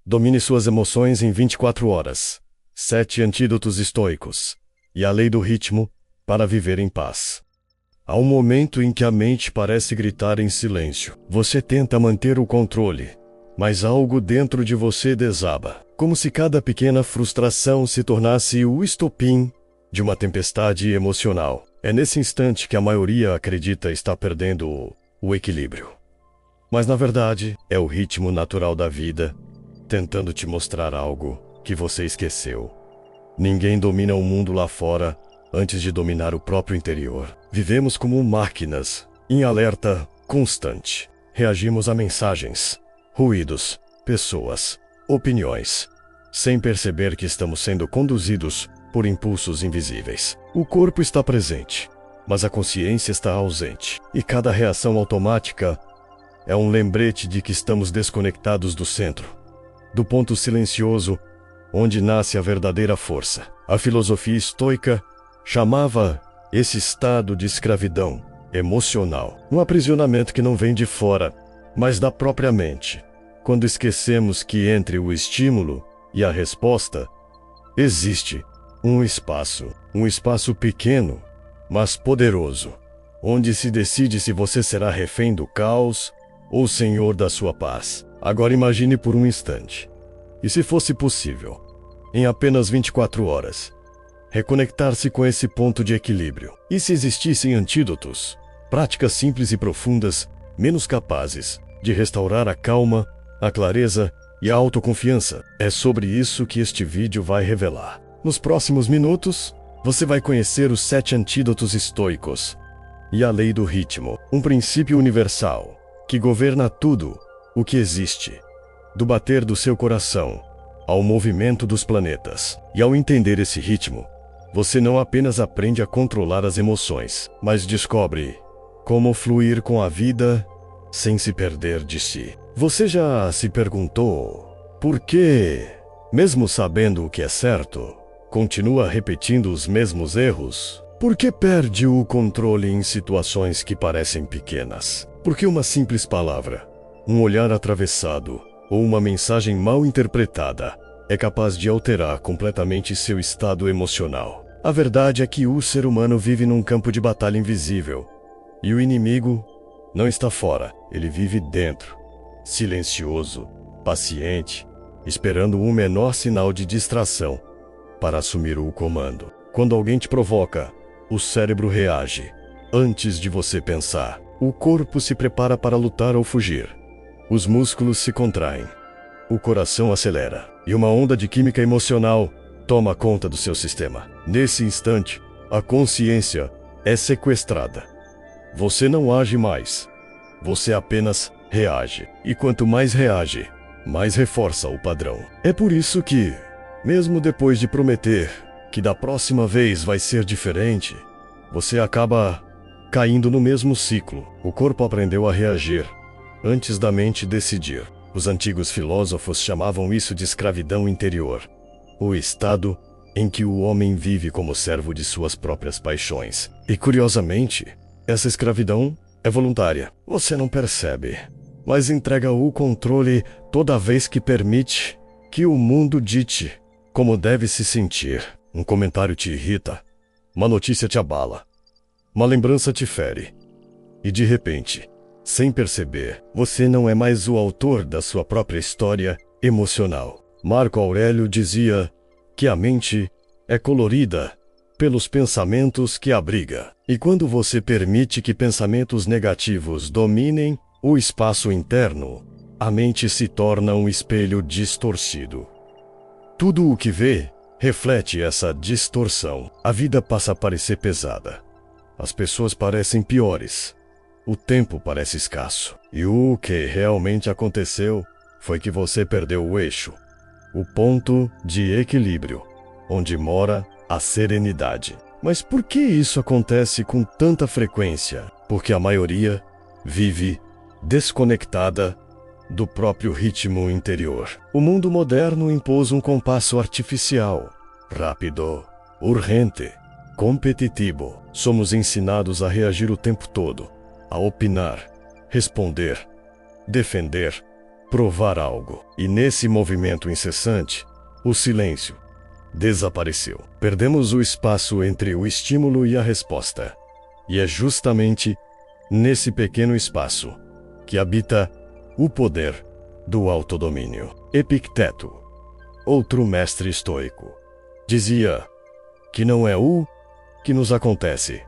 Domine suas emoções em 24 horas. 7 antídotos estoicos. E a lei do ritmo para viver em paz. Há um momento em que a mente parece gritar em silêncio. Você tenta manter o controle, mas algo dentro de você desaba. Como se cada pequena frustração se tornasse o estopim de uma tempestade emocional. É nesse instante que a maioria acredita estar perdendo o equilíbrio. Mas na verdade, é o ritmo natural da vida tentando te mostrar algo que você esqueceu. Ninguém domina o mundo lá fora antes de dominar o próprio interior. Vivemos como máquinas, em alerta constante. Reagimos a mensagens, ruídos, pessoas, opiniões, sem perceber que estamos sendo conduzidos por impulsos invisíveis. O corpo está presente, mas a consciência está ausente. E cada reação automática é um lembrete de que estamos desconectados do centro, do ponto silencioso onde nasce a verdadeira força. A filosofia estoica chamava esse estado de escravidão emocional, um aprisionamento que não vem de fora, mas da própria mente. Quando esquecemos que entre o estímulo e a resposta existe um espaço pequeno, mas poderoso, onde se decide se você será refém do caos ou senhor da sua paz. Agora imagine por um instante, e se fosse possível, em apenas 24 horas, reconectar-se com esse ponto de equilíbrio. E se existissem antídotos, práticas simples e profundas, menos capazes de restaurar a calma, a clareza e a autoconfiança? É sobre isso que este vídeo vai revelar. Nos próximos minutos, você vai conhecer os 7 antídotos estoicos e a lei do ritmo, um princípio universal que governa tudo o que existe, do bater do seu coração ao movimento dos planetas. E ao entender esse ritmo, você não apenas aprende a controlar as emoções, mas descobre como fluir com a vida sem se perder de si. Você já se perguntou por que, mesmo sabendo o que é certo, continua repetindo os mesmos erros? Por que perde o controle em situações que parecem pequenas? Porque uma simples palavra, um olhar atravessado ou uma mensagem mal interpretada é capaz de alterar completamente seu estado emocional. A verdade é que o ser humano vive num campo de batalha invisível, e o inimigo não está fora, ele vive dentro, silencioso, paciente, esperando um menor sinal de distração para assumir o comando. Quando alguém te provoca, o cérebro reage antes de você pensar. O corpo se prepara para lutar ou fugir. Os músculos se contraem. O coração acelera. E uma onda de química emocional toma conta do seu sistema. Nesse instante, a consciência é sequestrada. Você não age mais. Você apenas reage. E quanto mais reage, mais reforça o padrão. É por isso que, mesmo depois de prometer que da próxima vez vai ser diferente, você acaba caindo no mesmo ciclo. O corpo aprendeu a reagir antes da mente decidir. Os antigos filósofos chamavam isso de escravidão interior, o estado em que o homem vive como servo de suas próprias paixões. E curiosamente, essa escravidão é voluntária. Você não percebe, mas entrega o controle toda vez que permite que o mundo dite como deve se sentir. Um comentário te irrita, uma notícia te abala, uma lembrança te fere. E de repente, sem perceber, você não é mais o autor da sua própria história emocional. Marco Aurélio dizia que a mente é colorida pelos pensamentos que abriga. E quando você permite que pensamentos negativos dominem o espaço interno, a mente se torna um espelho distorcido. Tudo o que vê reflete essa distorção. A vida passa a parecer pesada. As pessoas parecem piores. O tempo parece escasso. E o que realmente aconteceu foi que você perdeu o eixo, o ponto de equilíbrio, onde mora a serenidade. Mas por que isso acontece com tanta frequência? Porque a maioria vive desconectada do próprio ritmo interior. O mundo moderno impôs um compasso artificial, rápido, urgente, competitivo. Somos ensinados a reagir o tempo todo, a opinar, responder, defender, provar algo. E nesse movimento incessante, o silêncio desapareceu. Perdemos o espaço entre o estímulo e a resposta. E é justamente nesse pequeno espaço que habita o poder do autodomínio. Epicteto, outro mestre estoico, dizia que não é o que nos acontece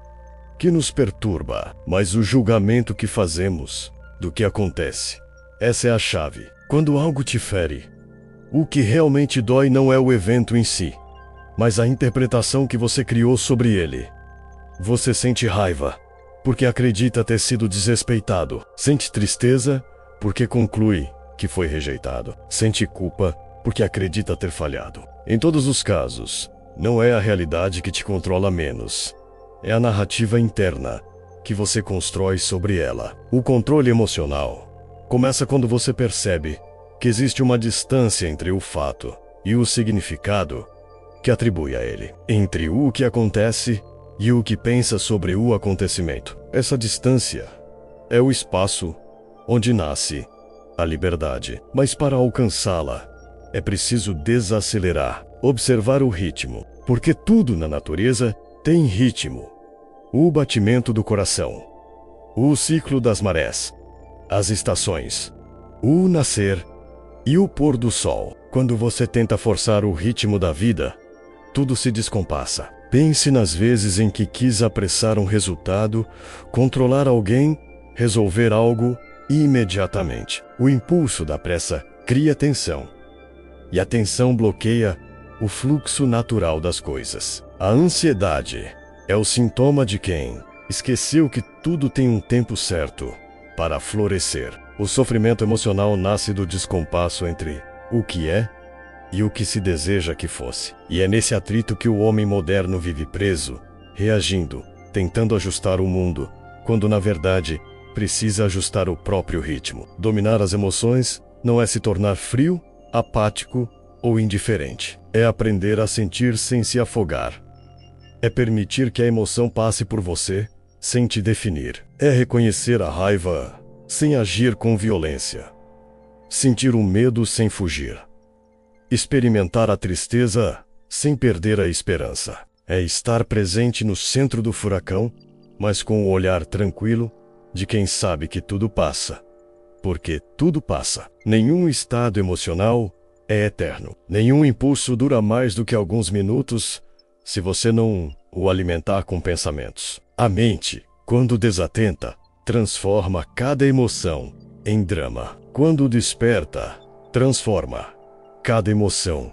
que nos perturba, mas o julgamento que fazemos do que acontece. Essa é a chave. Quando algo te fere, o que realmente dói não é o evento em si, mas a interpretação que você criou sobre ele. Você sente raiva, porque acredita ter sido desrespeitado. Sente tristeza, porque conclui que foi rejeitado. Sente culpa, porque acredita ter falhado. Em todos os casos, não é a realidade que te controla menos. É a narrativa interna que você constrói sobre ela. O controle emocional começa quando você percebe que existe uma distância entre o fato e o significado que atribui a ele. Entre o que acontece e o que pensa sobre o acontecimento. Essa distância é o espaço onde nasce a liberdade. Mas para alcançá-la, é preciso desacelerar, observar o ritmo, porque tudo na natureza tem ritmo. O batimento do coração, o ciclo das marés, as estações, o nascer e o pôr do sol. Quando você tenta forçar o ritmo da vida, tudo se descompassa. Pense nas vezes em que quis apressar um resultado, controlar alguém, resolver algo imediatamente. O impulso da pressa cria tensão, e a tensão bloqueia o fluxo natural das coisas. A ansiedade é o sintoma de quem esqueceu que tudo tem um tempo certo para florescer. O sofrimento emocional nasce do descompasso entre o que é e o que se deseja que fosse. E é nesse atrito que o homem moderno vive preso, reagindo, tentando ajustar o mundo, quando na verdade precisa ajustar o próprio ritmo. Dominar as emoções não é se tornar frio, apático ou indiferente. É aprender a sentir sem se afogar. É permitir que a emoção passe por você sem te definir. É reconhecer a raiva sem agir com violência. Sentir o medo sem fugir. Experimentar a tristeza sem perder a esperança. É estar presente no centro do furacão, mas com o olhar tranquilo de quem sabe que tudo passa. Porque tudo passa. Nenhum estado emocional é eterno. Nenhum impulso dura mais do que alguns minutos se você não o alimentar com pensamentos. A mente, quando desatenta, transforma cada emoção em drama. Quando desperta, transforma cada emoção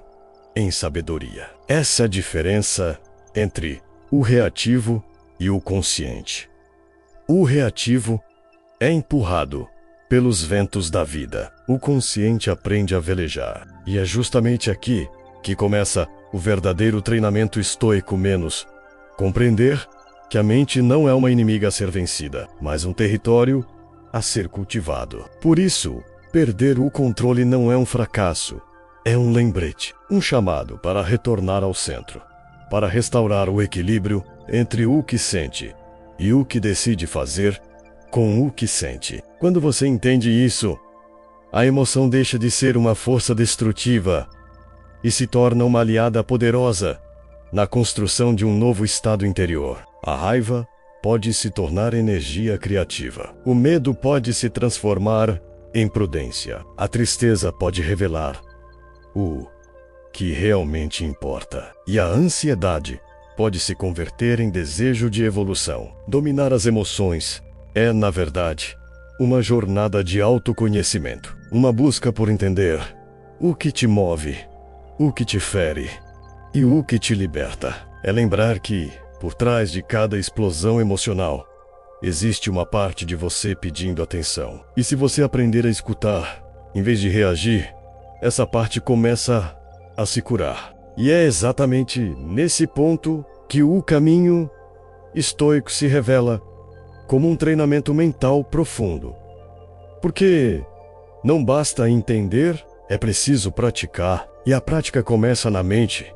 em sabedoria. Essa é a diferença entre o reativo e o consciente. O reativo é empurrado pelos ventos da vida. O consciente aprende a velejar. E é justamente aqui que começa o verdadeiro treinamento estoico menos. Compreender que a mente não é uma inimiga a ser vencida, mas um território a ser cultivado. Por isso, perder o controle não é um fracasso, é um lembrete, um chamado para retornar ao centro, para restaurar o equilíbrio entre o que sente e o que decide fazer com o que sente. Quando você entende isso, a emoção deixa de ser uma força destrutiva e se torna uma aliada poderosa na construção de um novo estado interior. A raiva pode se tornar energia criativa. O medo pode se transformar em prudência. A tristeza pode revelar o que realmente importa. E a ansiedade pode se converter em desejo de evolução. Dominar as emoções é, na verdade, uma jornada de autoconhecimento. Uma busca por entender o que te move, o que te fere e o que te liberta. É lembrar que, por trás de cada explosão emocional, existe uma parte de você pedindo atenção. E se você aprender a escutar, em vez de reagir, essa parte começa a se curar. E é exatamente nesse ponto que o caminho estoico se revela como um treinamento mental profundo. Porque não basta entender, é preciso praticar. E a prática começa na mente,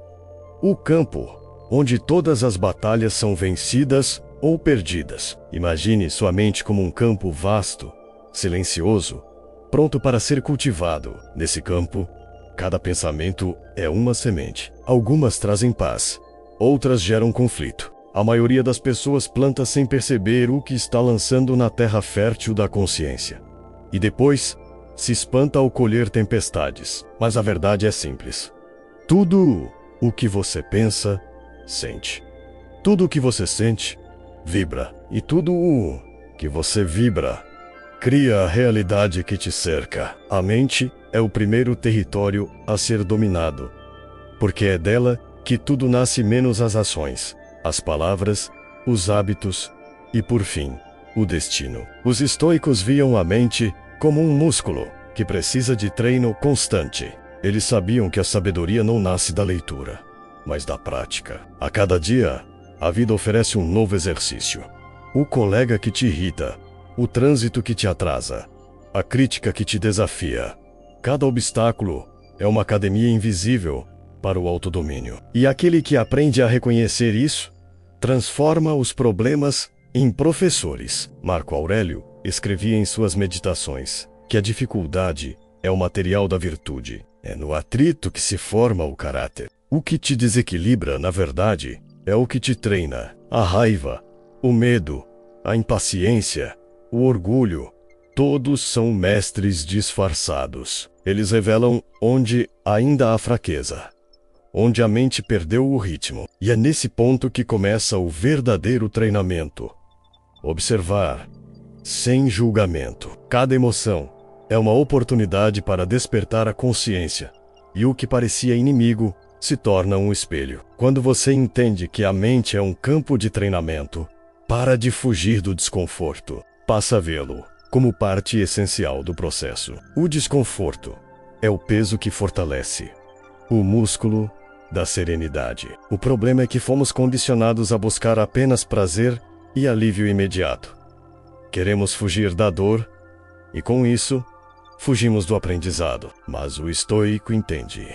o campo onde todas as batalhas são vencidas ou perdidas. Imagine sua mente como um campo vasto, silencioso, pronto para ser cultivado. Nesse campo, cada pensamento é uma semente. Algumas trazem paz, outras geram conflito. A maioria das pessoas planta sem perceber o que está lançando na terra fértil da consciência. E depois, se espanta ao colher tempestades. Mas a verdade é simples. Tudo o que você pensa, sente. Tudo o que você sente, vibra. E tudo o que você vibra, cria a realidade que te cerca. A mente é o primeiro território a ser dominado, porque é dela que tudo nasce menos as ações, as palavras, os hábitos e, por fim, o destino. Os estoicos viam a mente como um músculo que precisa de treino constante. Eles sabiam que a sabedoria não nasce da leitura, mas da prática. A cada dia, a vida oferece um novo exercício. O colega que te irrita, o trânsito que te atrasa, a crítica que te desafia. Cada obstáculo é uma academia invisível para o autodomínio. E aquele que aprende a reconhecer isso, transforma os problemas em professores. Marco Aurélio escrevia em suas meditações que a dificuldade é o material da virtude. É no atrito que se forma o caráter. O que te desequilibra, na verdade, é o que te treina. A raiva, o medo, a impaciência, o orgulho, todos são mestres disfarçados. Eles revelam onde ainda há fraqueza, onde a mente perdeu o ritmo. E é nesse ponto que começa o verdadeiro treinamento. Observar, sem julgamento. Cada emoção é uma oportunidade para despertar a consciência, e o que parecia inimigo se torna um espelho. Quando você entende que a mente é um campo de treinamento, para de fugir do desconforto, passa a vê-lo como parte essencial do processo. O desconforto é o peso que fortalece o músculo da serenidade. O problema é que fomos condicionados a buscar apenas prazer e alívio imediato. Queremos fugir da dor e, com isso, fugimos do aprendizado. Mas o estoico entende.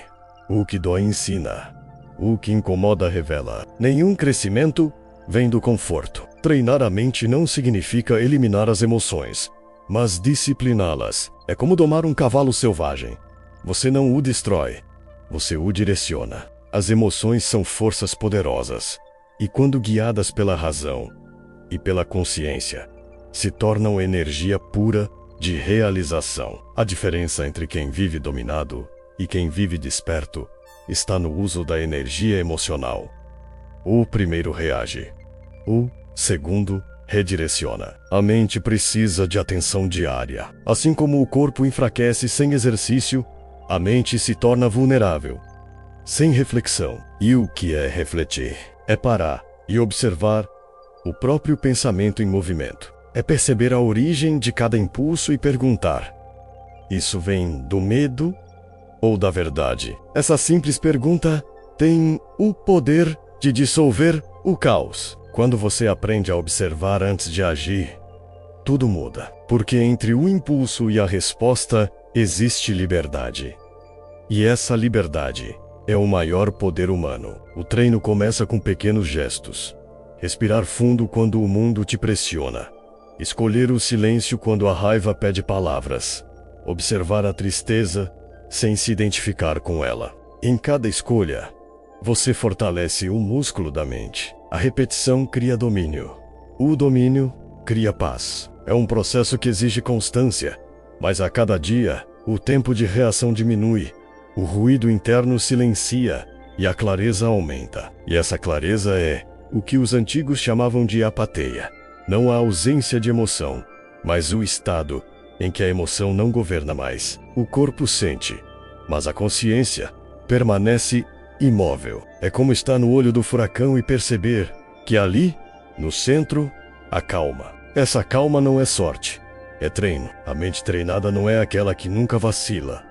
O que dói ensina. O que incomoda revela. Nenhum crescimento vem do conforto. Treinar a mente não significa eliminar as emoções, mas discipliná-las. É como domar um cavalo selvagem. Você não o destrói, você o direciona. As emoções são forças poderosas, e quando guiadas pela razão e pela consciência, se tornam energia pura de realização. A diferença entre quem vive dominado e quem vive desperto está no uso da energia emocional. O primeiro reage, o segundo redireciona. A mente precisa de atenção diária. Assim como o corpo enfraquece sem exercício, a mente se torna vulnerável, sem reflexão. E o que é refletir? É parar e observar o próprio pensamento em movimento. É perceber a origem de cada impulso e perguntar: isso vem do medo ou da verdade? Essa simples pergunta tem o poder de dissolver o caos. Quando você aprende a observar antes de agir, tudo muda. Porque entre o impulso e a resposta existe liberdade. E essa liberdade é o maior poder humano. O treino começa com pequenos gestos. Respirar fundo quando o mundo te pressiona. Escolher o silêncio quando a raiva pede palavras. Observar a tristeza sem se identificar com ela. Em cada escolha, você fortalece o músculo da mente. A repetição cria domínio. O domínio cria paz. É um processo que exige constância, mas a cada dia, o tempo de reação diminui, o ruído interno silencia e a clareza aumenta. E essa clareza é o que os antigos chamavam de apatia. Não a ausência de emoção, mas o estado em que a emoção não governa mais. O corpo sente, mas a consciência permanece imóvel. É como estar no olho do furacão e perceber que ali, no centro, há calma. Essa calma não é sorte, é treino. A mente treinada não é aquela que nunca vacila,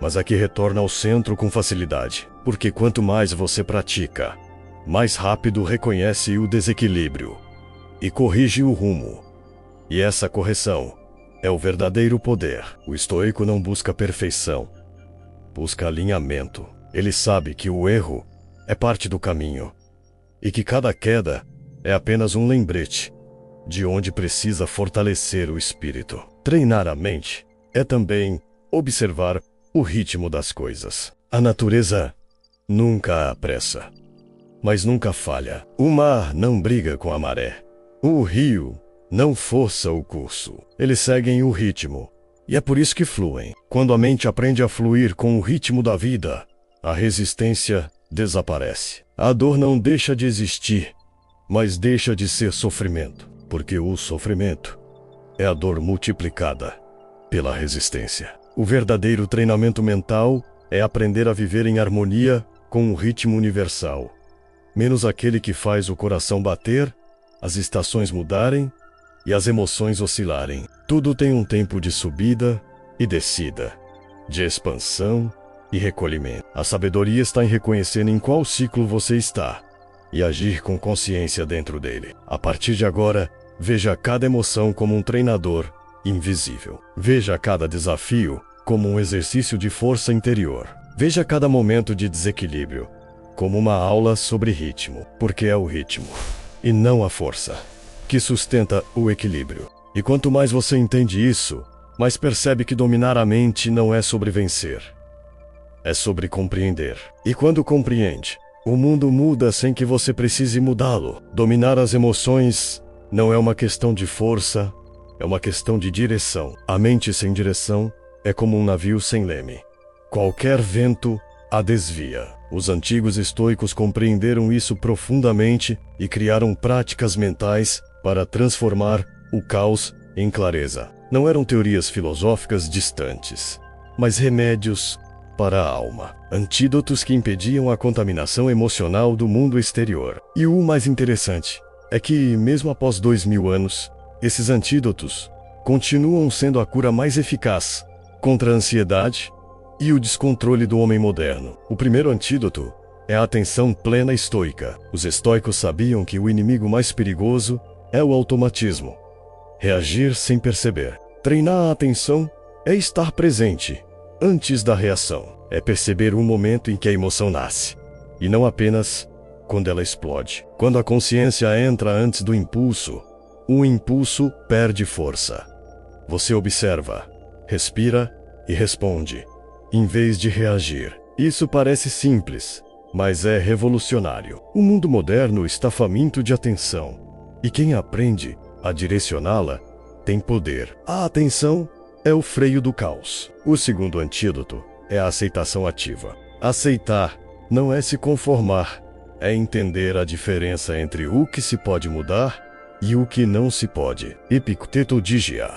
mas a que retorna ao centro com facilidade. Porque quanto mais você pratica, mais rápido reconhece o desequilíbrio e corrige o rumo. E essa correção é o verdadeiro poder. O estoico não busca perfeição, busca alinhamento. Ele sabe que o erro é parte do caminho e que cada queda é apenas um lembrete de onde precisa fortalecer o espírito. Treinar a mente é também observar o ritmo das coisas. A natureza nunca apressa, mas nunca falha. O mar não briga com a maré. O rio não força o curso. Eles seguem o ritmo, e é por isso que fluem. Quando a mente aprende a fluir com o ritmo da vida, a resistência desaparece. A dor não deixa de existir, mas deixa de ser sofrimento, porque o sofrimento é a dor multiplicada pela resistência. O verdadeiro treinamento mental é aprender a viver em harmonia com o ritmo universal, menos aquele que faz o coração bater, as estações mudarem e as emoções oscilarem. Tudo tem um tempo de subida e descida, de expansão e recolhimento. A sabedoria está em reconhecer em qual ciclo você está e agir com consciência dentro dele. A partir de agora, veja cada emoção como um treinador invisível. Veja cada desafio como um exercício de força interior. Veja cada momento de desequilíbrio como uma aula sobre ritmo, porque é o ritmo, e não a força, que sustenta o equilíbrio. E quanto mais você entende isso, mais percebe que dominar a mente não é sobre vencer, é sobre compreender. E quando compreende, o mundo muda sem que você precise mudá-lo. Dominar as emoções não é uma questão de força, é uma questão de direção. A mente sem direção é como um navio sem leme. Qualquer vento a desvia. Os antigos estoicos compreenderam isso profundamente e criaram práticas mentais para transformar o caos em clareza. Não eram teorias filosóficas distantes, mas remédios para a alma. Antídotos que impediam a contaminação emocional do mundo exterior. E o mais interessante é que, mesmo após 2000 anos, esses antídotos continuam sendo a cura mais eficaz contra a ansiedade e o descontrole do homem moderno. O primeiro antídoto é a atenção plena estoica. Os estoicos sabiam que o inimigo mais perigoso é o automatismo, reagir sem perceber. Treinar a atenção é estar presente antes da reação. É perceber o momento em que a emoção nasce, e não apenas quando ela explode. Quando a consciência entra antes do impulso, o impulso perde força. Você observa, respira e responde, em vez de reagir. Isso parece simples, mas é revolucionário. O mundo moderno está faminto de atenção, e quem aprende a direcioná-la tem poder. A atenção é o freio do caos. O segundo antídoto é a aceitação ativa. Aceitar não é se conformar, é entender a diferença entre o que se pode mudar e o que não se pode. Epicteto dizia: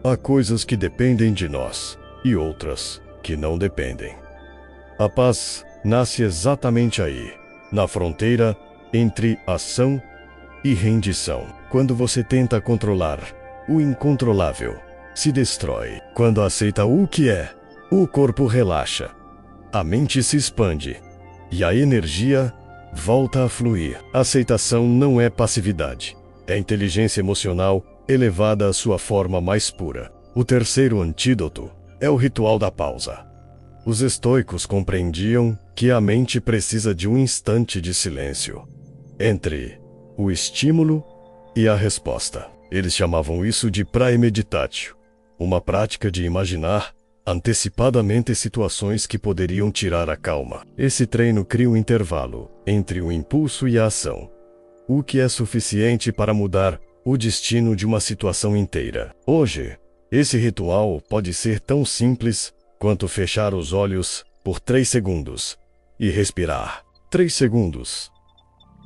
há coisas que dependem de nós e outras que não dependem. A paz nasce exatamente aí, na fronteira entre ação e rendição. Quando você tenta controlar o incontrolável, se destrói. Quando aceita o que é, o corpo relaxa, a mente se expande e a energia volta a fluir. Aceitação não é passividade, é inteligência emocional elevada à sua forma mais pura. O terceiro antídoto é o ritual da pausa. Os estoicos compreendiam que a mente precisa de um instante de silêncio entre o estímulo e a resposta. Eles chamavam isso de praemeditatio, uma prática de imaginar antecipadamente situações que poderiam tirar a calma. Esse treino cria um intervalo entre o impulso e a ação, o que é suficiente para mudar o destino de uma situação inteira. Hoje, esse ritual pode ser tão simples quanto fechar os olhos por 3 segundos e respirar. 3 segundos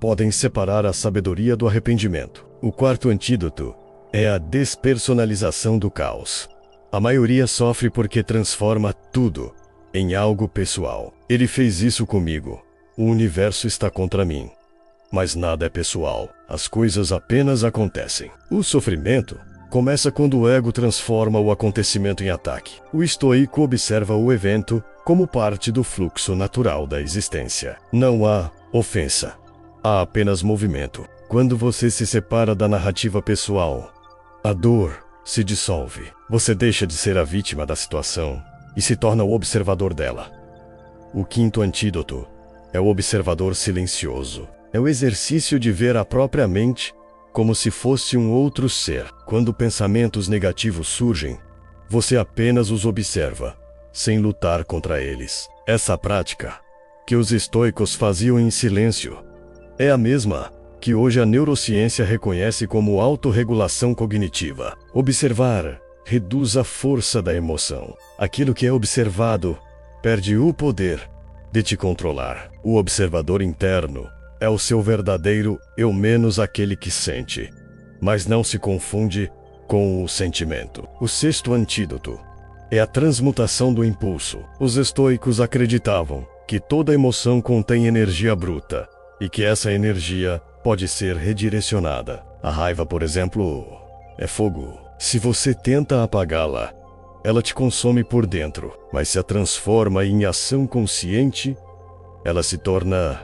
podem separar a sabedoria do arrependimento. O quarto antídoto é a despersonalização do caos. A maioria sofre porque transforma tudo em algo pessoal. Ele fez isso comigo. O universo está contra mim. Mas nada é pessoal. As coisas apenas acontecem. O sofrimento começa quando o ego transforma o acontecimento em ataque. O estoico observa o evento como parte do fluxo natural da existência. Não há ofensa. Há apenas movimento. Quando você se separa da narrativa pessoal, a dor se dissolve. Você deixa de ser a vítima da situação e se torna o observador dela. O quinto antídoto é o observador silencioso. É o exercício de ver a própria mente como se fosse um outro ser. Quando pensamentos negativos surgem, Você apenas os observa, sem lutar contra eles. Essa prática, que os estoicos faziam em silêncio, é a mesma que hoje a neurociência reconhece como autorregulação cognitiva. Observar reduz a força da emoção. Aquilo que é observado perde o poder de te controlar. O observador interno é o seu verdadeiro eu menos aquele que sente, mas não se confunde com o sentimento. O sexto antídoto é a transmutação do impulso. Os estoicos acreditavam que toda emoção contém energia bruta e que essa energia pode ser redirecionada. A raiva, por exemplo, é fogo. Se você tenta apagá-la, ela te consome por dentro, mas se a transforma em ação consciente, ela se torna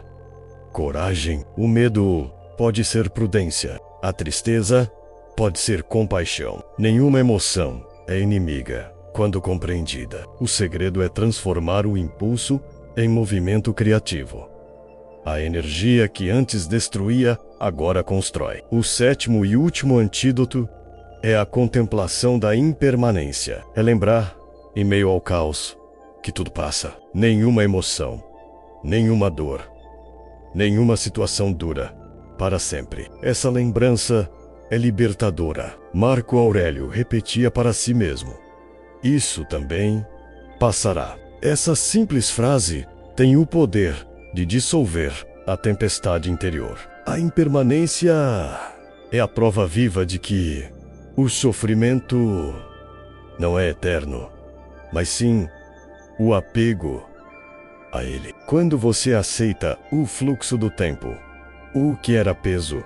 coragem. O medo pode ser prudência. A tristeza pode ser compaixão. Nenhuma emoção é inimiga quando compreendida. O segredo é transformar o impulso em movimento criativo. A energia que antes destruía, agora constrói. O sétimo e último antídoto é a contemplação da impermanência. É lembrar, em meio ao caos, que tudo passa. Nenhuma emoção, nenhuma dor, nenhuma situação dura para sempre. Essa lembrança é libertadora. Marco Aurélio repetia para si mesmo: isso também passará. Essa simples frase tem o poder de dissolver a tempestade interior. A impermanência é a prova viva de que o sofrimento não é eterno, mas sim o apego a ele. Quando você aceita o fluxo do tempo, o que era peso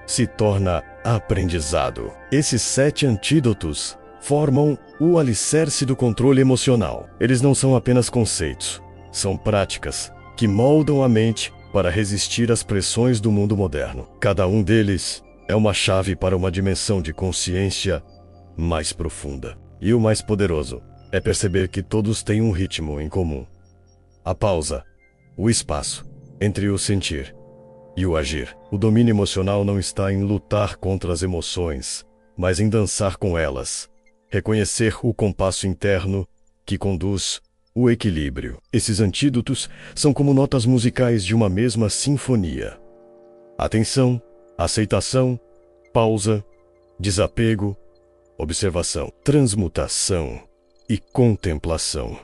se torna aprendizado. Esses 7 antídotos formam o alicerce do controle emocional. Eles não são apenas conceitos, são práticas que moldam a mente para resistir às pressões do mundo moderno. Cada um deles é uma chave para uma dimensão de consciência mais profunda. E o mais poderoso é perceber que todos têm um ritmo em comum: a pausa, o espaço entre o sentir e o agir. O domínio emocional não está em lutar contra as emoções, mas em dançar com elas. Reconhecer o compasso interno que conduz o equilíbrio. Esses antídotos são como notas musicais de uma mesma sinfonia: atenção, aceitação, pausa, desapego, observação, transmutação e contemplação.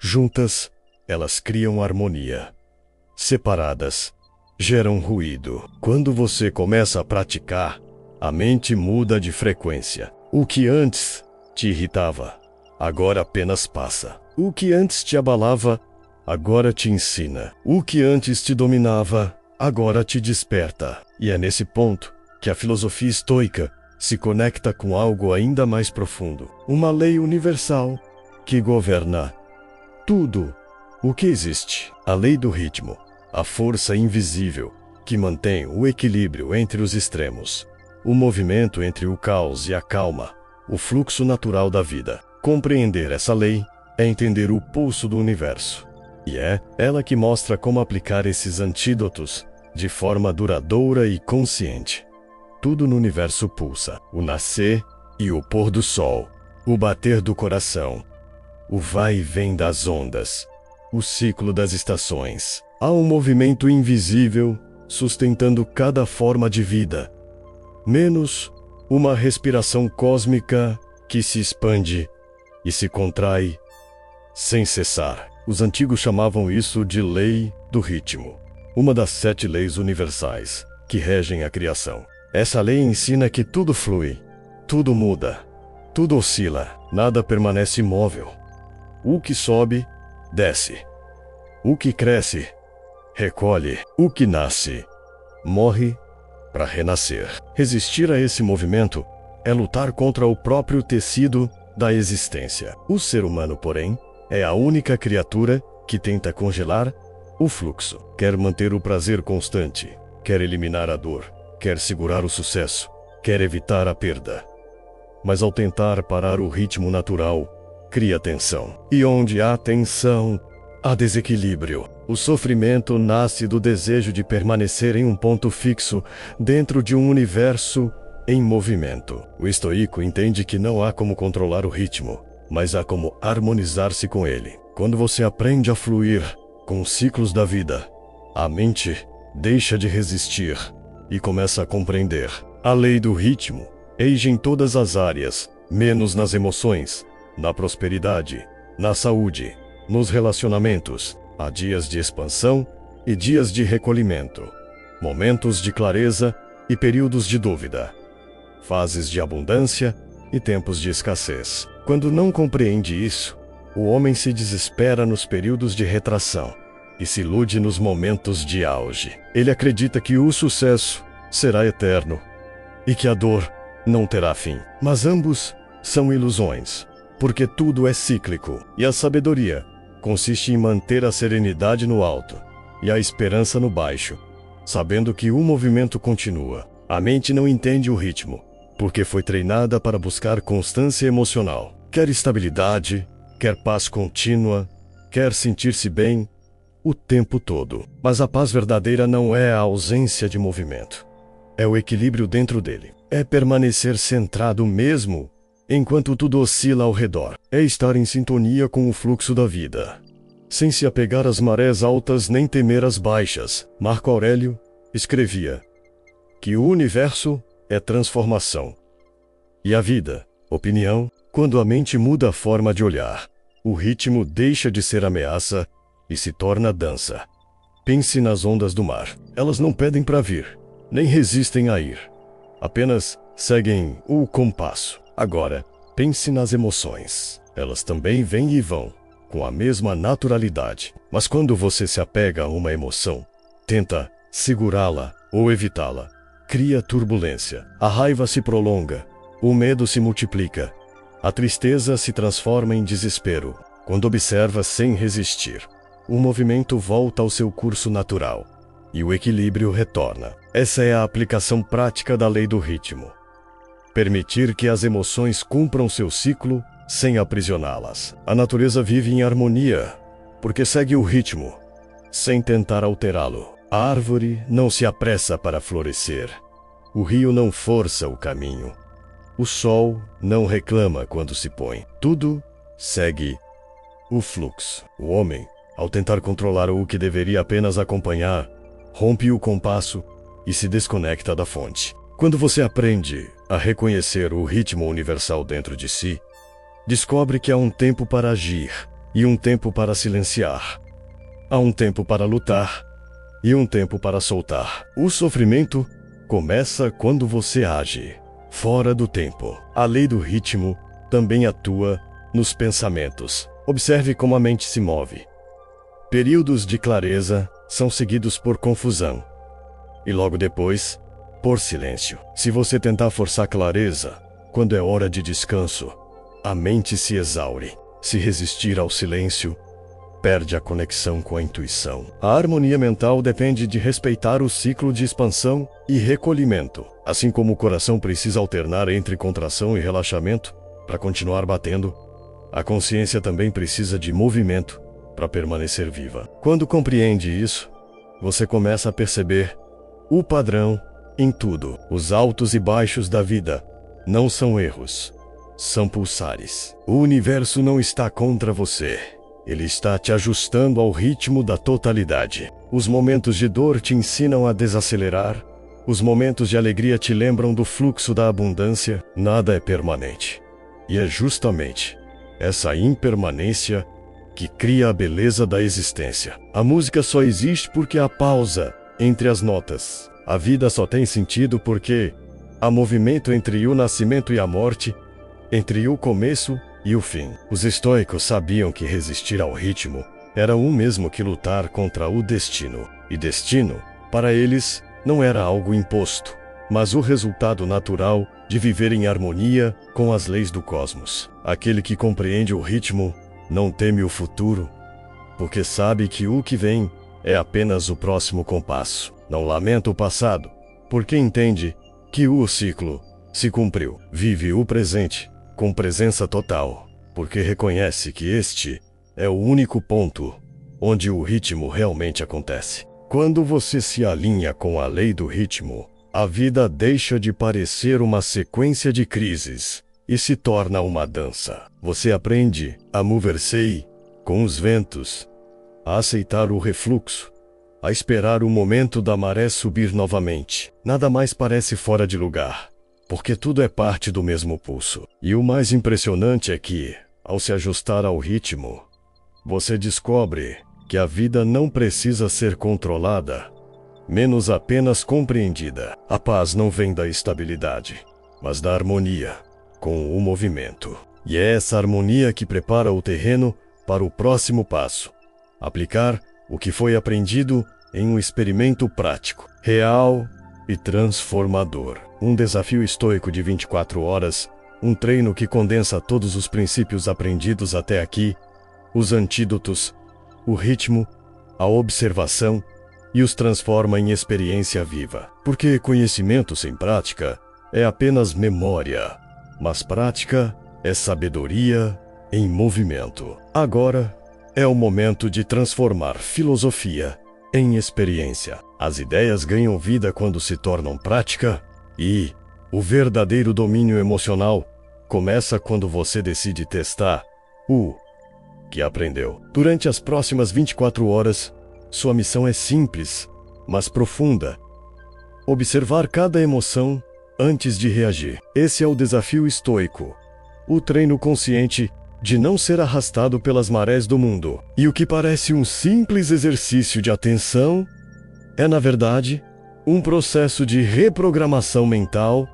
Juntas, elas criam harmonia. Separadas, geram ruído. Quando você começa a praticar, a mente muda de frequência. O que antes te irritava, agora apenas passa. O que antes te abalava, agora te ensina. O que antes te dominava, agora te desperta. E é nesse ponto que a filosofia estoica se conecta com algo ainda mais profundo. Uma lei universal que governa tudo o que existe. A lei do ritmo, a força invisível que mantém o equilíbrio entre os extremos. O movimento entre o caos e a calma, o fluxo natural da vida. Compreender essa lei é entender o pulso do universo. E é ela que mostra como aplicar esses antídotos de forma duradoura e consciente. Tudo no universo pulsa: o nascer e o pôr do sol, o bater do coração, o vai e vem das ondas, o ciclo das estações. Há um movimento invisível sustentando cada forma de vida, menos uma respiração cósmica que se expande e se contrai sem cessar. Os antigos chamavam isso de lei do ritmo, uma das 7 leis universais que regem a criação. Essa lei ensina que tudo flui, tudo muda, tudo oscila, nada permanece imóvel. O que sobe, desce. O que cresce, recolhe. O que nasce, morre para renascer. Resistir a esse movimento é lutar contra o próprio tecido da existência. O ser humano, porém, é a única criatura que tenta congelar o fluxo. Quer manter o prazer constante, quer eliminar a dor, quer segurar o sucesso, quer evitar a perda. Mas ao tentar parar o ritmo natural, cria tensão. E onde há tensão, há desequilíbrio. O sofrimento nasce do desejo de permanecer em um ponto fixo dentro de um universo em movimento. O estoico entende que não há como controlar o ritmo, mas há como harmonizar-se com ele. Quando você aprende a fluir com os ciclos da vida, a mente deixa de resistir e começa a compreender a lei do ritmo. Age em todas as áreas, menos nas emoções, na prosperidade, na saúde, nos relacionamentos. Há dias de expansão e dias de recolhimento, momentos de clareza e períodos de dúvida, fases de abundância e tempos de escassez. Quando não compreende isso, o homem se desespera nos períodos de retração e se ilude nos momentos de auge. Ele acredita que o sucesso será eterno e que a dor não terá fim. Mas ambos são ilusões, porque tudo é cíclico, e a sabedoria consiste em manter a serenidade no alto e a esperança no baixo, sabendo que o movimento continua. A mente não entende o ritmo, porque foi treinada para buscar constância emocional. Quer estabilidade, quer paz contínua, quer sentir-se bem o tempo todo. Mas a paz verdadeira não é a ausência de movimento. É o equilíbrio dentro dele. É permanecer centrado mesmo enquanto tudo oscila ao redor. É estar em sintonia com o fluxo da vida, sem se apegar às marés altas nem temer as baixas. Marco Aurélio escrevia que o universo é transformação e a vida, opinião. Quando a mente muda a forma de olhar, o ritmo deixa de ser ameaça e se torna dança. Pense nas ondas do mar. Elas não pedem para vir, nem resistem a ir. Apenas seguem o compasso. Agora, pense nas emoções. Elas também vêm e vão, com a mesma naturalidade. Mas quando você se apega a uma emoção, tenta segurá-la ou evitá-la, cria turbulência. A raiva se prolonga, o medo se multiplica, a tristeza se transforma em desespero. Quando observa sem resistir, o movimento volta ao seu curso natural e o equilíbrio retorna. Essa é a aplicação prática da lei do ritmo. Permitir que as emoções cumpram seu ciclo sem aprisioná-las. A natureza vive em harmonia, porque segue o ritmo, sem tentar alterá-lo. A árvore não se apressa para florescer. O rio não força o caminho. O sol não reclama quando se põe. Tudo segue o fluxo. O homem, ao tentar controlar o que deveria apenas acompanhar, rompe o compasso e se desconecta da fonte. Quando você aprende a reconhecer o ritmo universal dentro de si, descobre que há um tempo para agir e um tempo para silenciar. Há um tempo para lutar e um tempo para soltar. O sofrimento começa quando você age fora do tempo. A lei do ritmo também atua nos pensamentos. Observe como a mente se move. Períodos de clareza são seguidos por confusão e logo depois, por silêncio. Se você tentar forçar clareza, quando é hora de descanso, a mente se exaure. Se resistir ao silêncio, perde a conexão com a intuição. A harmonia mental depende de respeitar o ciclo de expansão e recolhimento. Assim como o coração precisa alternar entre contração e relaxamento para continuar batendo, a consciência também precisa de movimento para permanecer viva. Quando compreende isso, você começa a perceber o padrão em tudo. Os altos e baixos da vida não são erros, são pulsares. O universo não está contra você. Ele está te ajustando ao ritmo da totalidade. Os momentos de dor te ensinam a desacelerar. Os momentos de alegria te lembram do fluxo da abundância. Nada é permanente. E é justamente essa impermanência que cria a beleza da existência. A música só existe porque há pausa entre as notas. A vida só tem sentido porque há movimento entre o nascimento e a morte, entre o começo e o fim. Os estoicos sabiam que resistir ao ritmo era o mesmo que lutar contra o destino. E destino, para eles, não era algo imposto, mas o resultado natural de viver em harmonia com as leis do cosmos. Aquele que compreende o ritmo não teme o futuro, porque sabe que o que vem é apenas o próximo compasso. Não lamenta o passado, porque entende que o ciclo se cumpriu. Vive o presente com presença total, porque reconhece que este é o único ponto onde o ritmo realmente acontece. Quando você se alinha com a lei do ritmo, a vida deixa de parecer uma sequência de crises e se torna uma dança. Você aprende a mover-se com os ventos, a aceitar o refluxo, a esperar o momento da maré subir novamente. Nada mais parece fora de lugar, porque tudo é parte do mesmo pulso. E o mais impressionante é que, ao se ajustar ao ritmo, você descobre que a vida não precisa ser controlada, menos apenas compreendida. A paz não vem da estabilidade, mas da harmonia com o movimento. E é essa harmonia que prepara o terreno para o próximo passo: aplicar o que foi aprendido em um experimento prático, real e transformador. Um desafio estoico de 24 horas, um treino que condensa todos os princípios aprendidos até aqui, os antídotos, o ritmo, a observação, e os transforma em experiência viva. Porque conhecimento sem prática é apenas memória, mas prática é sabedoria em movimento. Agora é o momento de transformar filosofia em experiência. As ideias ganham vida quando se tornam prática e o verdadeiro domínio emocional começa quando você decide testar o que aprendeu. Durante as próximas 24 horas, sua missão é simples, mas profunda: observar cada emoção antes de reagir. Esse é o desafio estoico, o treino consciente de não ser arrastado pelas marés do mundo. E o que parece um simples exercício de atenção é, na verdade, um processo de reprogramação mental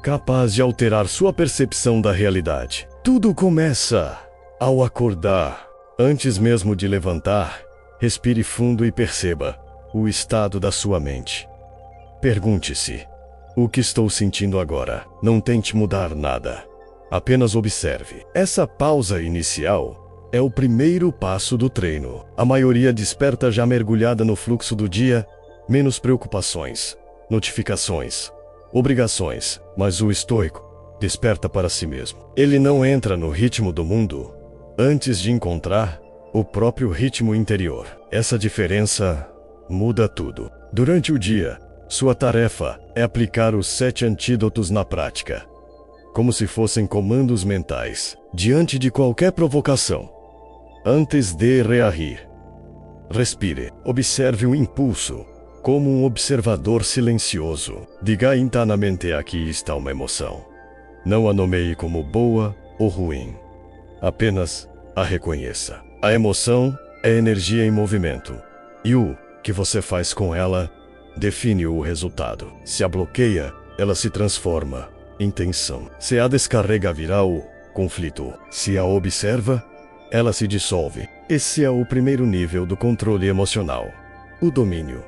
capaz de alterar sua percepção da realidade. Tudo começa ao acordar. Antes mesmo de levantar, respire fundo e perceba o estado da sua mente. Pergunte-se: o que estou sentindo agora? Não tente mudar nada. Apenas observe. Essa pausa inicial é o primeiro passo do treino. A maioria desperta já mergulhada no fluxo do dia, menos preocupações, notificações, obrigações. Mas o estoico desperta para si mesmo. Ele não entra no ritmo do mundo antes de encontrar o próprio ritmo interior. Essa diferença muda tudo. Durante o dia, sua tarefa é aplicar os 7 antídotos na prática, como se fossem comandos mentais, diante de qualquer provocação. Antes de reagir, respire. Observe o impulso, como um observador silencioso. Diga internamente: aqui está uma emoção. Não a nomeie como boa ou ruim. Apenas a reconheça. A emoção é energia em movimento, e o que você faz com ela define o resultado. Se a bloqueia, ela se transforma em tensão. Se a descarrega, virá o conflito. Se a observa, ela se dissolve. Esse é o primeiro nível do controle emocional, o domínio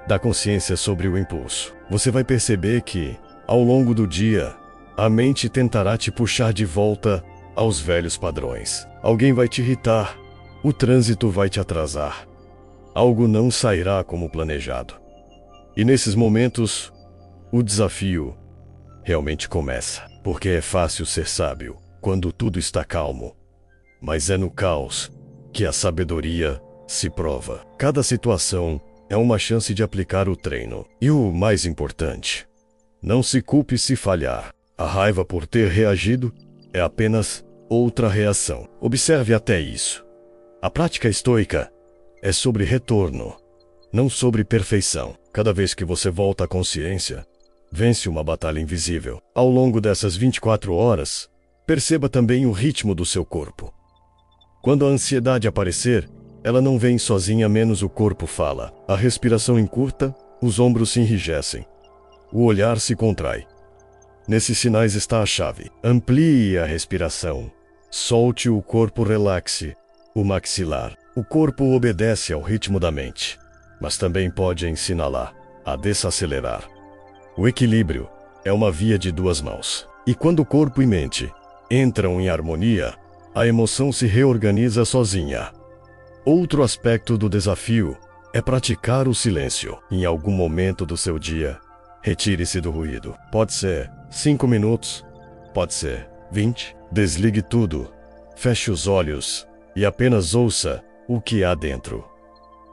da consciência sobre o impulso. Você vai perceber que, ao longo do dia, a mente tentará te puxar de volta aos velhos padrões. Alguém vai te irritar, o trânsito vai te atrasar, algo não sairá como planejado. E nesses momentos, o desafio realmente começa. Porque é fácil ser sábio quando tudo está calmo, mas é no caos que a sabedoria se prova. Cada situação é uma chance de aplicar o treino. E o mais importante, não se culpe se falhar. A raiva por ter reagido é apenas outra reação. Observe até isso. A prática estoica é sobre retorno, não sobre perfeição. Cada vez que você volta à consciência, vence uma batalha invisível. Ao longo dessas 24 horas, perceba também o ritmo do seu corpo. Quando a ansiedade aparecer, ela não vem sozinha, menos o corpo fala. A respiração encurta, os ombros se enrijecem, o olhar se contrai. Nesses sinais está a chave. Amplie a respiração. Solte o corpo, relaxe o maxilar. O corpo obedece ao ritmo da mente, mas também pode ensiná-la a desacelerar. O equilíbrio é uma via de duas mãos. E quando corpo e mente entram em harmonia, a emoção se reorganiza sozinha. Outro aspecto do desafio é praticar o silêncio. Em algum momento do seu dia, retire-se do ruído. Pode ser 5 minutos, pode ser 20. Desligue tudo, feche os olhos e apenas ouça o que há dentro.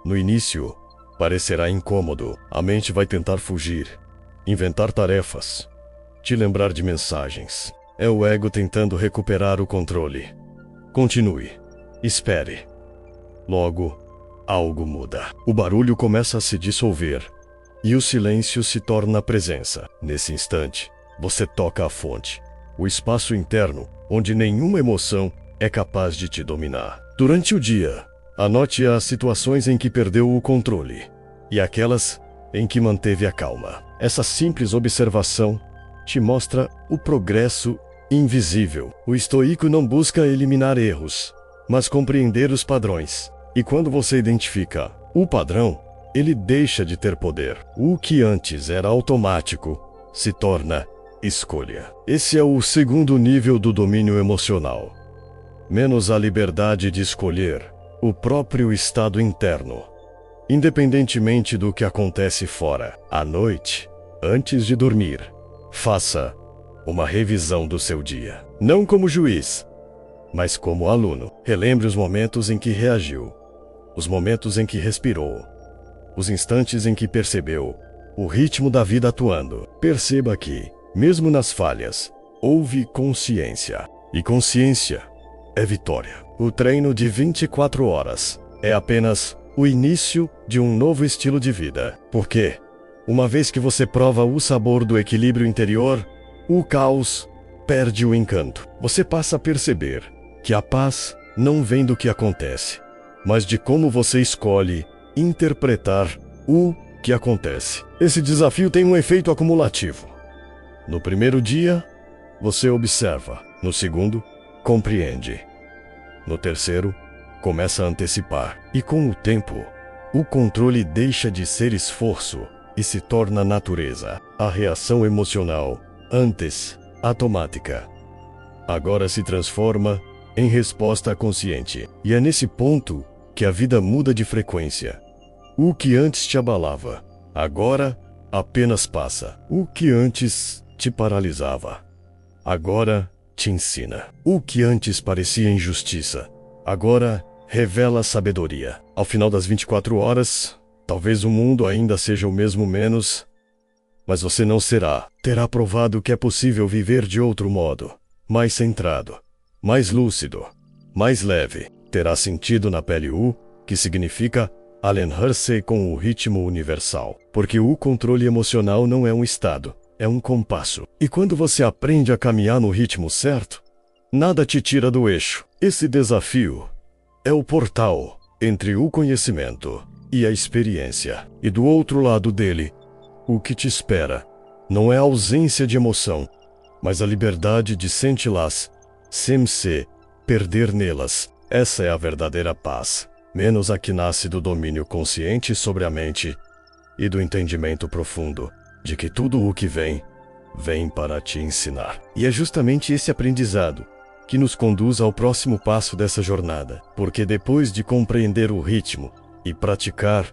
No início, parecerá incômodo. A mente vai tentar fugir, inventar tarefas, te lembrar de mensagens. É o ego tentando recuperar o controle. Continue. Espere. Logo, algo muda. O barulho começa a se dissolver e o silêncio se torna presença. Nesse instante, você toca a fonte, o espaço interno onde nenhuma emoção é capaz de te dominar. Durante o dia, anote as situações em que perdeu o controle e aquelas em que manteve a calma. Essa simples observação te mostra o progresso invisível. O estoico não busca eliminar erros, mas compreender os padrões. E quando você identifica o padrão, ele deixa de ter poder. O que antes era automático se torna escolha. Esse é o segundo nível do domínio emocional. Menos a liberdade de escolher o próprio estado interno, independentemente do que acontece fora. À noite, antes de dormir, faça uma revisão do seu dia. Não como juiz, mas como aluno. Relembre os momentos em que reagiu, os momentos em que respirou, os instantes em que percebeu o ritmo da vida atuando. Perceba que, mesmo nas falhas, houve consciência. E consciência é vitória. O treino de 24 horas é apenas o início de um novo estilo de vida. Porque, uma vez que você prova o sabor do equilíbrio interior, o caos perde o encanto. Você passa a perceber que a paz não vem do que acontece, mas de como você escolhe interpretar o que acontece. Esse desafio tem um efeito acumulativo. No primeiro dia, você observa. No segundo, compreende. No terceiro, começa a antecipar. E com o tempo, o controle deixa de ser esforço e se torna natureza. A reação emocional, antes automática, agora se transforma em resposta consciente. E é nesse ponto que a vida muda de frequência. O que antes te abalava, agora apenas passa. O que antes te paralisava, agora te ensina. O que antes parecia injustiça, agora revela sabedoria. Ao final das 24 horas, talvez o mundo ainda seja o mesmo menos, mas você não será. Terá provado que é possível viver de outro modo, mais centrado, mais lúcido, mais leve. Terá sentido na pele o que significa alinhar-se com o ritmo universal. Porque o controle emocional não é um estado, é um compasso. E quando você aprende a caminhar no ritmo certo, nada te tira do eixo. Esse desafio é o portal entre o conhecimento e a experiência. E do outro lado dele, o que te espera não é a ausência de emoção, mas a liberdade de senti-las sem se perder nelas. Essa é a verdadeira paz, menos a que nasce do domínio consciente sobre a mente e do entendimento profundo de que tudo o que vem, vem para te ensinar. E é justamente esse aprendizado que nos conduz ao próximo passo dessa jornada, porque depois de compreender o ritmo e praticar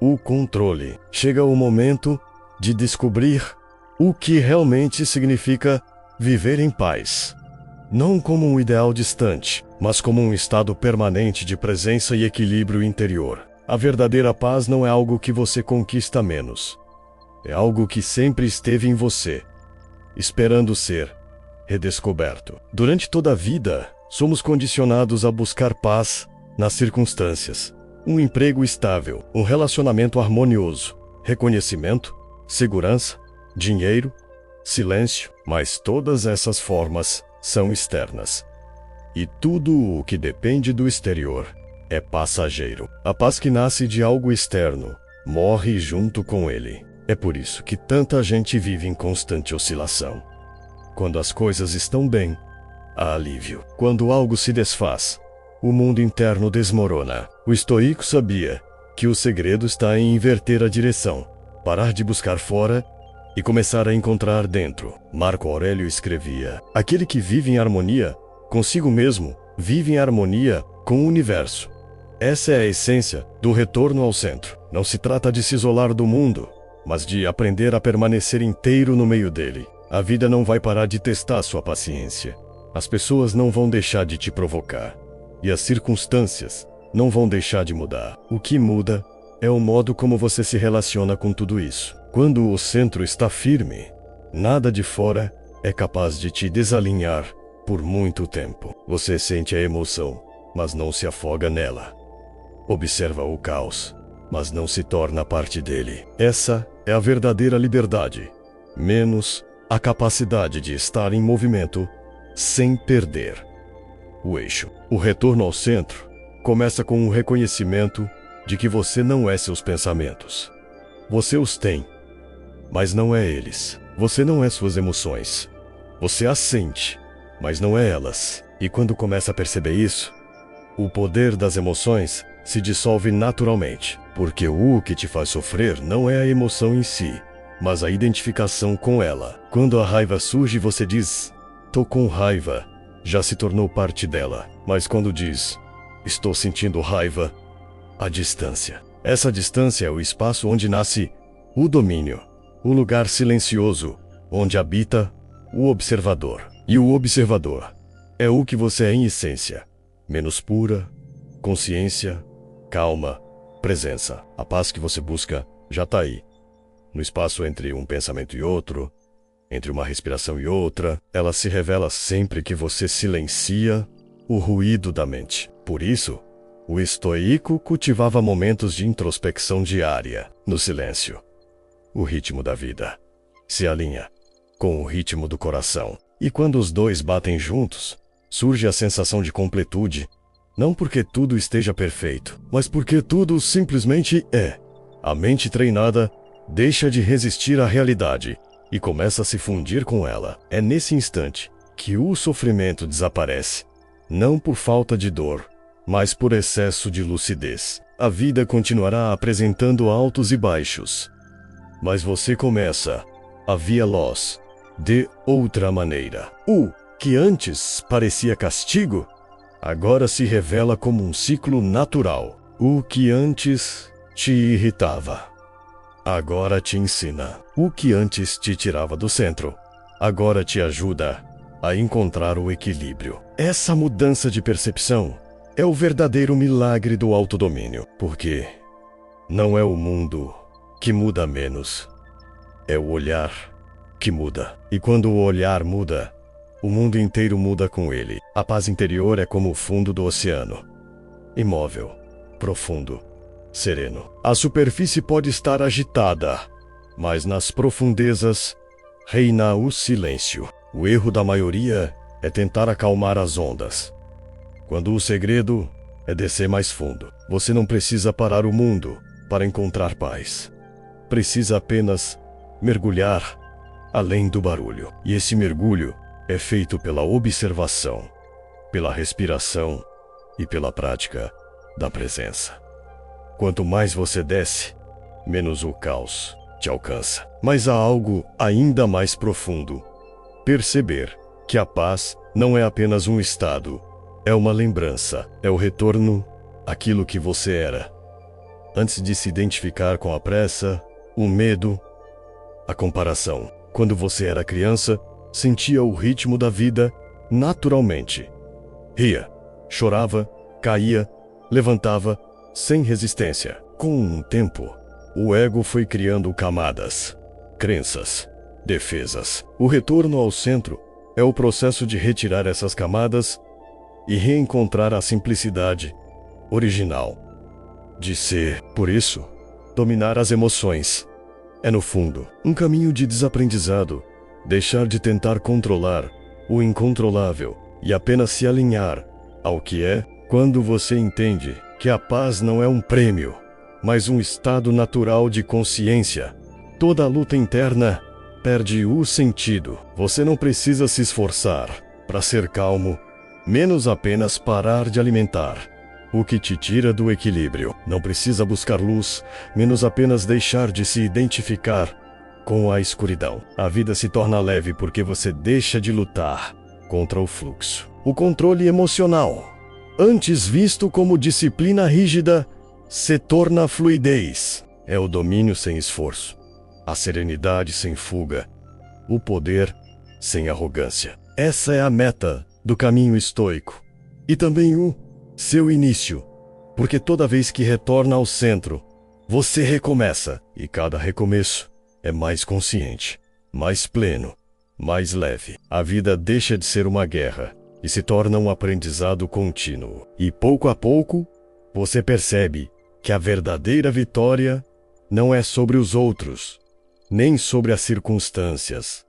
o controle, chega o momento de descobrir o que realmente significa viver em paz. Não como um ideal distante, mas como um estado permanente de presença e equilíbrio interior. A verdadeira paz não é algo que você conquista menos. É algo que sempre esteve em você, esperando ser redescoberto. Durante toda a vida, somos condicionados a buscar paz nas circunstâncias. Um emprego estável, um relacionamento harmonioso, reconhecimento, segurança, dinheiro, silêncio. Mas todas essas formas são externas. E tudo o que depende do exterior é passageiro. A paz que nasce de algo externo morre junto com ele. É por isso que tanta gente vive em constante oscilação. Quando as coisas estão bem, há alívio. Quando algo se desfaz, o mundo interno desmorona. O estoico sabia que o segredo está em inverter a direção, parar de buscar fora e começar a encontrar dentro. Marco Aurélio escrevia: aquele que vive em harmonia consigo mesmo, vive em harmonia com o universo. Essa é a essência do retorno ao centro. Não se trata de se isolar do mundo, mas de aprender a permanecer inteiro no meio dele. A vida não vai parar de testar sua paciência. As pessoas não vão deixar de te provocar. E as circunstâncias não vão deixar de mudar. O que muda é o modo como você se relaciona com tudo isso. Quando o centro está firme, nada de fora é capaz de te desalinhar por muito tempo. Você sente a emoção, mas não se afoga nela. Observa o caos, mas não se torna parte dele. Essa é a verdadeira liberdade, menos a capacidade de estar em movimento sem perder o eixo. O retorno ao centro começa com o reconhecimento de que você não é seus pensamentos. Você os tem, mas não é eles. Você não é suas emoções. Você as sente, mas não é elas. E quando começa a perceber isso, o poder das emoções se dissolve naturalmente, porque o que te faz sofrer não é a emoção em si, mas a identificação com ela. Quando a raiva surge, você diz, tô com raiva, já se tornou parte dela. Mas quando diz, estou sentindo raiva, a distância. Essa distância é o espaço onde nasce o domínio, o lugar silencioso, onde habita o observador. E o observador é o que você é em essência, menos pura, consciência, calma, presença. A paz que você busca já está aí, no espaço entre um pensamento e outro, entre uma respiração e outra. Ela se revela sempre que você silencia o ruído da mente. Por isso, o estoico cultivava momentos de introspecção diária, no silêncio. O ritmo da vida se alinha com o ritmo do coração. E quando os dois batem juntos, surge a sensação de completude, não porque tudo esteja perfeito, mas porque tudo simplesmente é. A mente treinada deixa de resistir à realidade e começa a se fundir com ela. É nesse instante que o sofrimento desaparece, não por falta de dor, mas por excesso de lucidez. A vida continuará apresentando altos e baixos, mas você começa a vê-los de outra maneira. O que antes parecia castigo, agora se revela como um ciclo natural. O que antes te irritava, agora te ensina. O que antes te tirava do centro, agora te ajuda a encontrar o equilíbrio. Essa mudança de percepção é o verdadeiro milagre do autodomínio, porque não é o mundo que muda menos, é o olhar que muda. E quando o olhar muda, o mundo inteiro muda com ele. A paz interior é como o fundo do oceano, imóvel, profundo, sereno. A superfície pode estar agitada, mas nas profundezas reina o silêncio. O erro da maioria é tentar acalmar as ondas, quando o segredo é descer mais fundo. Você não precisa parar o mundo para encontrar paz. Precisa apenas mergulhar além do barulho. E esse mergulho é feito pela observação, pela respiração e pela prática da presença. Quanto mais você desce, menos o caos te alcança. Mas há algo ainda mais profundo. Perceber que a paz não é apenas um estado, é uma lembrança, é o retorno àquilo que você era, antes de se identificar com a pressa, o medo, a comparação. Quando você era criança, sentia o ritmo da vida naturalmente. Ria, chorava, caía, levantava, sem resistência. Com o tempo, o ego foi criando camadas, crenças, defesas. O retorno ao centro é o processo de retirar essas camadas e reencontrar a simplicidade original de ser. Por isso, dominar as emoções é, no fundo, um caminho de desaprendizado, deixar de tentar controlar o incontrolável e apenas se alinhar ao que é. Quando você entende que a paz não é um prêmio, mas um estado natural de consciência, toda a luta interna perde o sentido. Você não precisa se esforçar para ser calmo, menos apenas parar de alimentar o que te tira do equilíbrio. Não precisa buscar luz, menos apenas deixar de se identificar com a escuridão. A vida se torna leve porque você deixa de lutar contra o fluxo. O controle emocional, antes visto como disciplina rígida, se torna fluidez. É o domínio sem esforço, a serenidade sem fuga, o poder sem arrogância. Essa é a meta do caminho estoico e também o seu início, porque toda vez que retorna ao centro, você recomeça, e cada recomeço é mais consciente, mais pleno mais leve. A vida deixa de ser uma guerra e se torna um aprendizado contínuo. E pouco a pouco, você percebe que a verdadeira vitória não é sobre os outros, nem sobre as circunstâncias.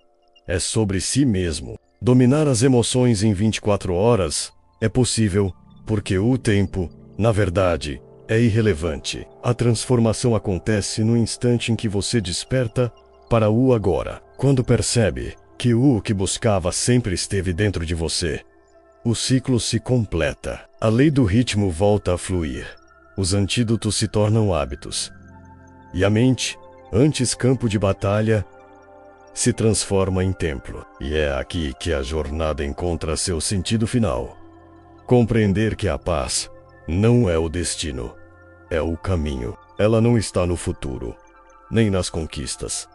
É sobre si mesmo. Dominar as emoções em 24 horas é possível porque o tempo, na verdade, é irrelevante. A transformação acontece no instante em que você desperta para o agora. Quando percebe que o que buscava sempre esteve dentro de você, o ciclo se completa. A lei do ritmo volta a fluir. Os antídotos se tornam hábitos. E a mente, antes campo de batalha, se transforma em templo. E é aqui que a jornada encontra seu sentido final. Compreender que a paz não é o destino, é o caminho. Ela não está no futuro, nem nas conquistas,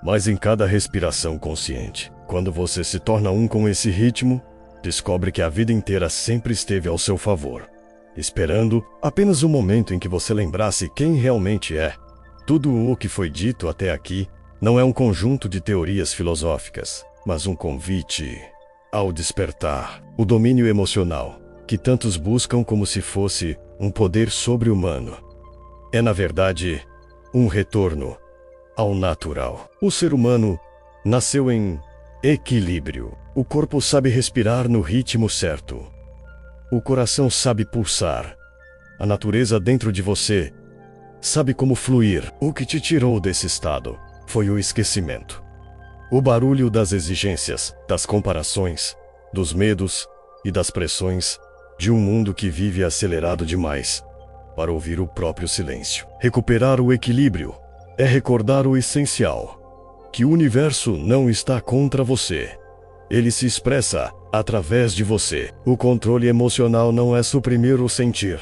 mas em cada respiração consciente. Quando você se torna um com esse ritmo, descobre que a vida inteira sempre esteve ao seu favor, esperando apenas o momento em que você lembrasse quem realmente é. Tudo o que foi dito até aqui não é um conjunto de teorias filosóficas, mas um convite ao despertar. O domínio emocional, que tantos buscam como se fosse um poder sobre-humano, é na verdade um retorno ao natural. O ser humano nasceu em equilíbrio. O corpo sabe respirar no ritmo certo. O coração sabe pulsar. A natureza dentro de você sabe como fluir. O que te tirou desse estado foi o esquecimento. O barulho das exigências, das comparações, dos medos e das pressões de um mundo que vive acelerado demais para ouvir o próprio silêncio. Recuperar o equilíbrio é recordar o essencial, que o universo não está contra você. Ele se expressa através de você. O controle emocional não é suprimir o sentir,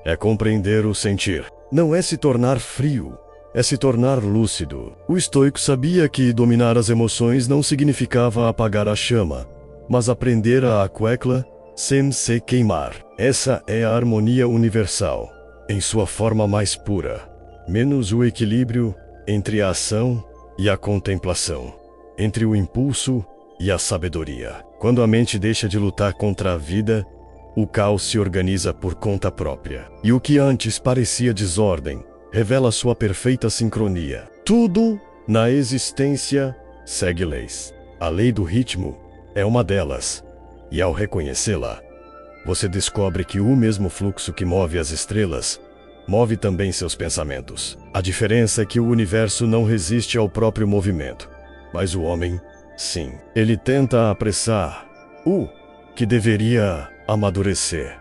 é compreender o sentir. Não é se tornar frio, é se tornar lúcido. O estoico sabia que dominar as emoções não significava apagar a chama, mas aprender a aquecla sem se queimar. Essa é a harmonia universal, em sua forma mais pura. Menos o equilíbrio entre a ação e a contemplação, entre o impulso e a sabedoria. Quando a mente deixa de lutar contra a vida, o caos se organiza por conta própria. E o que antes parecia desordem, revela sua perfeita sincronia. Tudo na existência segue leis. A lei do ritmo é uma delas. E ao reconhecê-la, você descobre que o mesmo fluxo que move as estrelas move também seus pensamentos. A diferença é que o universo não resiste ao próprio movimento, mas o homem, sim. Ele tenta apressar o que deveria amadurecer,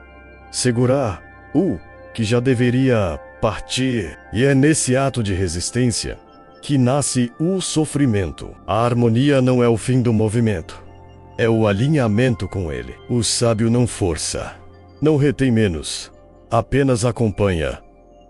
segurar o que já deveria partir. E é nesse ato de resistência que nasce o sofrimento. A harmonia não é o fim do movimento, é o alinhamento com ele. O sábio não força, não retém menos, apenas acompanha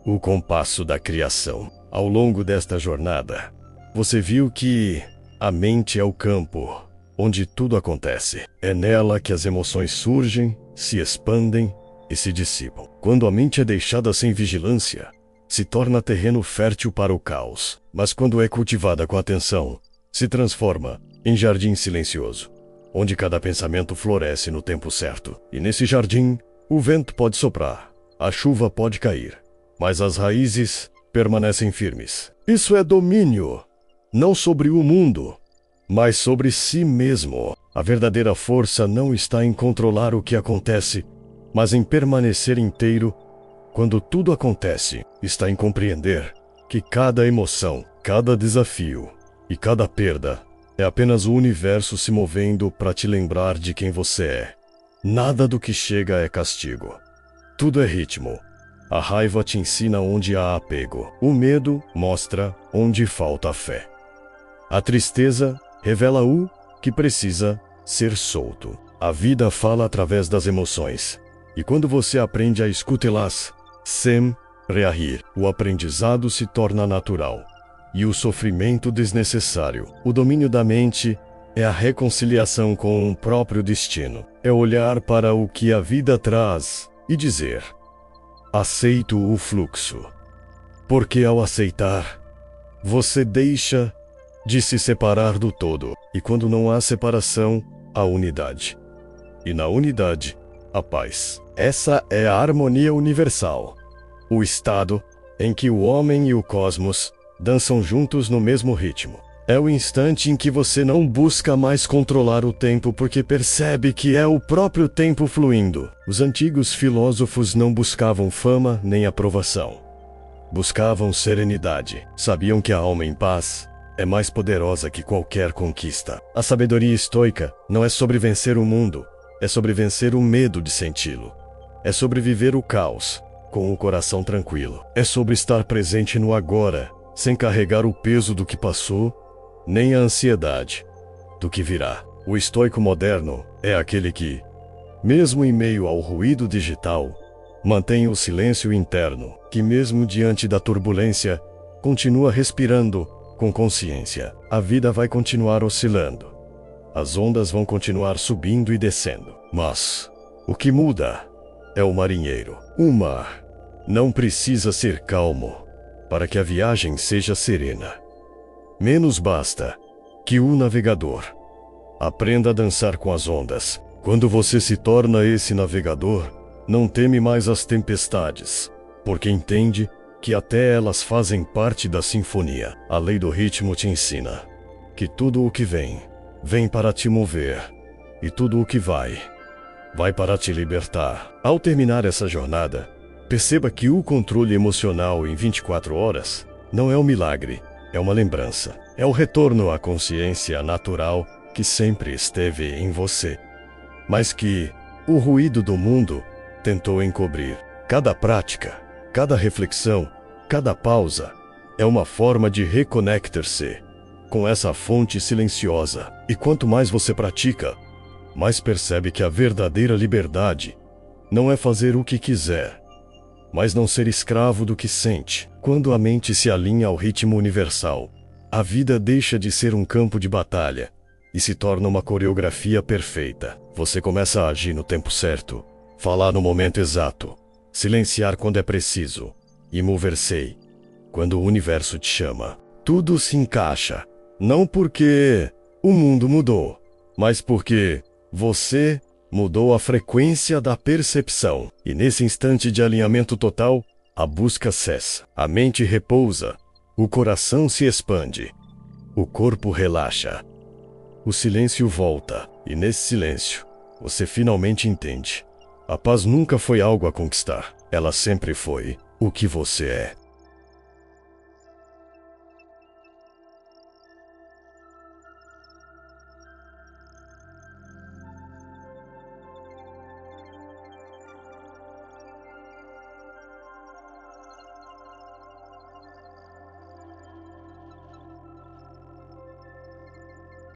o compasso da criação. Ao longo desta jornada, você viu que a mente é o campo onde tudo acontece. É nela que as emoções surgem, se expandem e se dissipam. Quando a mente é deixada sem vigilância, se torna terreno fértil para o caos. Mas quando é cultivada com atenção, se transforma em jardim silencioso, onde cada pensamento floresce no tempo certo. E nesse jardim, o vento pode soprar, a chuva pode cair, mas as raízes permanecem firmes. Isso é domínio, não sobre o mundo, mas sobre si mesmo. A verdadeira força não está em controlar o que acontece, mas em permanecer inteiro quando tudo acontece. Está em compreender que cada emoção, cada desafio e cada perda é apenas o universo se movendo para te lembrar de quem você é. Nada do que chega é castigo. Tudo é ritmo. A raiva te ensina onde há apego. O medo mostra onde falta fé. A tristeza revela o que precisa ser solto. A vida fala através das emoções. E quando você aprende a escutá-las, sem reagir, o aprendizado se torna natural e o sofrimento desnecessário. O domínio da mente é a reconciliação com o próprio destino. É olhar para o que a vida traz e dizer: aceito o fluxo. Porque ao aceitar, você deixa de se separar do todo. E quando não há separação, há unidade. E na unidade, a paz. Essa é a harmonia universal. O estado em que o homem e o cosmos dançam juntos no mesmo ritmo. É o instante em que você não busca mais controlar o tempo porque percebe que é o próprio tempo fluindo. Os antigos filósofos não buscavam fama nem aprovação. Buscavam serenidade. Sabiam que a alma em paz é mais poderosa que qualquer conquista. A sabedoria estoica não é sobre vencer o mundo, é sobre vencer o medo de senti-lo. É sobre viver o caos com o coração tranquilo. É sobre estar presente no agora, sem carregar o peso do que passou, nem a ansiedade do que virá. O estoico moderno é aquele que, mesmo em meio ao ruído digital, mantém o silêncio interno, que mesmo diante da turbulência, continua respirando com consciência. A vida vai continuar oscilando. As ondas vão continuar subindo e descendo. Mas o que muda é o marinheiro. O mar não precisa ser calmo para que a viagem seja serena. Menos basta que o navegador aprenda a dançar com as ondas. Quando você se torna esse navegador, não teme mais as tempestades, porque entende que até elas fazem parte da sinfonia. A lei do ritmo te ensina que tudo o que vem, vem para te mover, e tudo o que vai, vai para te libertar. Ao terminar essa jornada, perceba que o controle emocional em 24 horas não é um milagre, é uma lembrança. É o retorno à consciência natural que sempre esteve em você, mas que o ruído do mundo tentou encobrir. Cada prática, cada reflexão, cada pausa é uma forma de reconectar-se com essa fonte silenciosa. E quanto mais você pratica, mais percebe que a verdadeira liberdade não é fazer o que quiser, mas não ser escravo do que sente. Quando a mente se alinha ao ritmo universal, a vida deixa de ser um campo de batalha e se torna uma coreografia perfeita. Você começa a agir no tempo certo, falar no momento exato, silenciar quando é preciso e mover-se quando o universo te chama. Tudo se encaixa, não porque o mundo mudou, mas porque você mudou a frequência da percepção. E nesse instante de alinhamento total, a busca cessa, a mente repousa, o coração se expande, o corpo relaxa, o silêncio volta, e nesse silêncio, você finalmente entende. A paz nunca foi algo a conquistar, ela sempre foi o que você é.